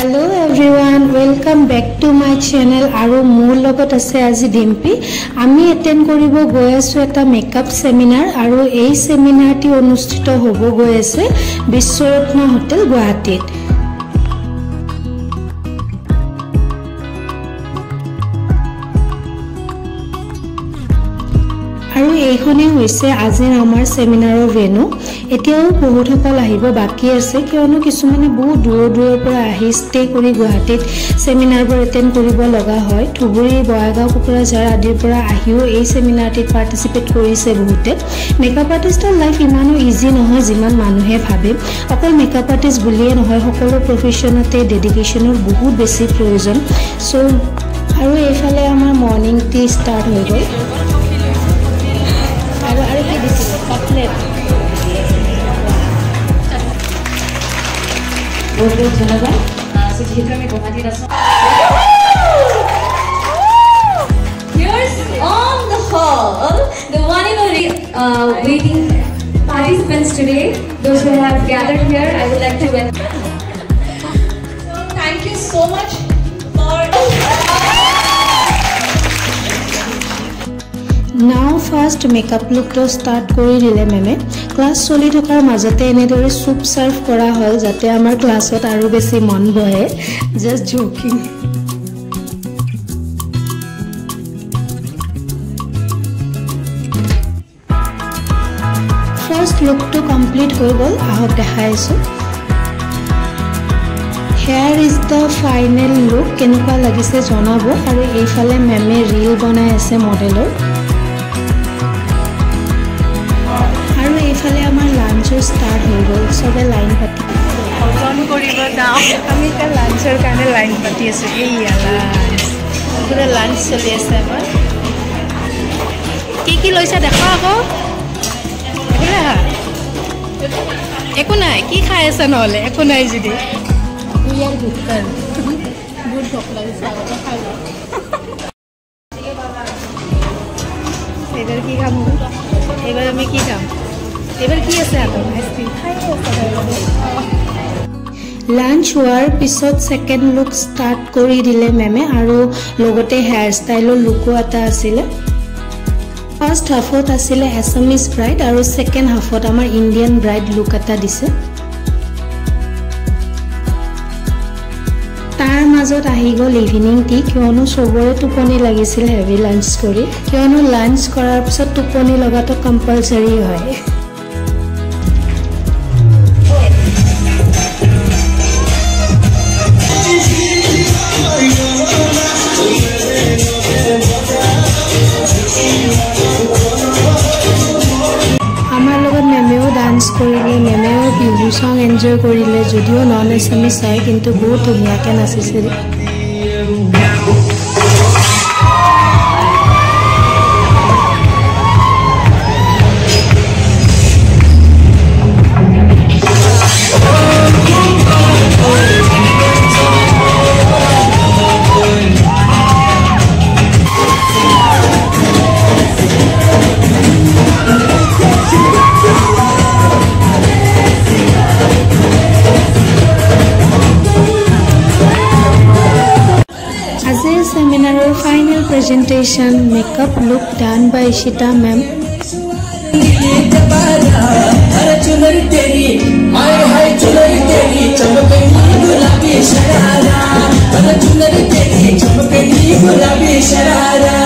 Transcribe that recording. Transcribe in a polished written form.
Hello everyone, welcome back to my channel. Aru মোৰ লগত আছে আজি ডিম্পি। আমি এটেন্ড কৰিব গৈ আছো এটা মেকআপ সেমিনাৰ আৰু এই সেমিনাৰটি অনুষ্ঠিত হ'ব গৈ আছে বিশ্বৰত্ন হোটেল গুৱাহাটীত। আৰু এইখনে হৈছে আজিৰ আমাৰ সেমিনাৰৰ ভেনু। এতিয়াও বহুত সকল আহিব বাকি আছে কিয়নো কিছুমানে বহুত দূৰৰ পৰা আহি ষ্টে কৰি গুৱাহাটীত সেমিনাৰবোৰ এটেন্ড কৰিব লগা হয়। ধুবুৰী বয়াগাঁও কোকৰাঝাৰ আদিৰ পৰা আহিও এই সেমিনাৰটিত পাৰ্টিসিপেট কৰিছে বহুতে। মেকআপ আৰ্টিষ্টৰ লাইফ ইমানো ইজি নহয় যিমান মানুহে ভাবে। অকল মেকআপ আৰ্টিষ্ট বুলিয়ে নহয়, সকলো প্ৰফেশনতে ডেডিকেশনৰ বহুত বেছি প্ৰয়োজন। সো আৰু এইফালে আমাৰ মৰ্নিং টি ষ্টাৰ্ট হৈ গ'ল। আৰু কি দিছিলে কাটলেট। बहुत धन्यवाद। जेहेतु आम गुवाहाटीत आছো। Here's on the hall, the one and only waiting participants today, those who have gathered here. I would like to welcome. So thank you so much for. Now first makeup look to start কৰি দিলে মেমে। Class চলি থকাৰ মাজতে এনেদৰে soup সাৰ্ভ কৰা হল যাতে আমাৰ ক্লাছত আৰু বেছি মন বহে। Just joking. ফার্স্ট লুক তো কমপ্লিট হৈ গল, আহক দেখাইছো। Here is the final look, কেনেকুৱা লাগিছে জনাব। আৰু এইফালে মেমে ৰীল বনাই আছে মডেলৰ। এইফালে আমাৰ লাঞ্চৰ ষ্টাৰ্ট হৈ গ'ল, সবে লাইন পাতি অৰ্জন কৰিব যাওঁ। আমি এতিয়া লাঞ্চৰ কাৰণে লাইন পাতি আছোঁ। এইয়া লাঞ্চ, পুৰা লাঞ্চ চলি আছে আমাৰ। কি লৈছা দেখা আকৌ। একো নাই, কি খাই আছে নহ'লে একো নাই যদি। ইয়াৰ ভোকাৰ বহুত ভোক লাগিছে, আগতে খাই লওঁ। এইবাৰ কি খাম, এইবাৰ আমি কি খাম, এবাৰ কি আছে হাতত আইসক্ৰিম খাই আছে। লাঞ্চ হোৱাৰ পিছত সেকেন্ড লুক ষ্টাৰ্ট কৰি দিলে মেমে আৰু লগতে হেয়াৰ ষ্টাইলৰ লুকো এটা আছিলে। ফাৰ্ষ্ট হাফত আছিলে এছামিজ ব্ৰাইড আৰু সেকেন্ড হাফত আমাৰ ইণ্ডিয়ান ব্ৰাইড লুক এটা দিছে। তাৰ মাজত আহি গ'ল ইভিনিং টি, কিয়নো চবৰে টোপনি লাগিছিল হেভি লাঞ্চ কৰি, কিয়নো লাঞ্চ কৰাৰ পিছত টোপনি লগাটো কম্পালচৰি হয়। আমাৰ লগত মেমেও ডান্স কৰিলে, মেমেও বিহু সং এনজয় কৰিলে। যদিও নন এছামিজ হয় কিন্তু বহুত ধুনীয়াকৈ নাচিছিল। Seminar final presentation, makeup look done by Ishita ma'am. गुलाबी शरारा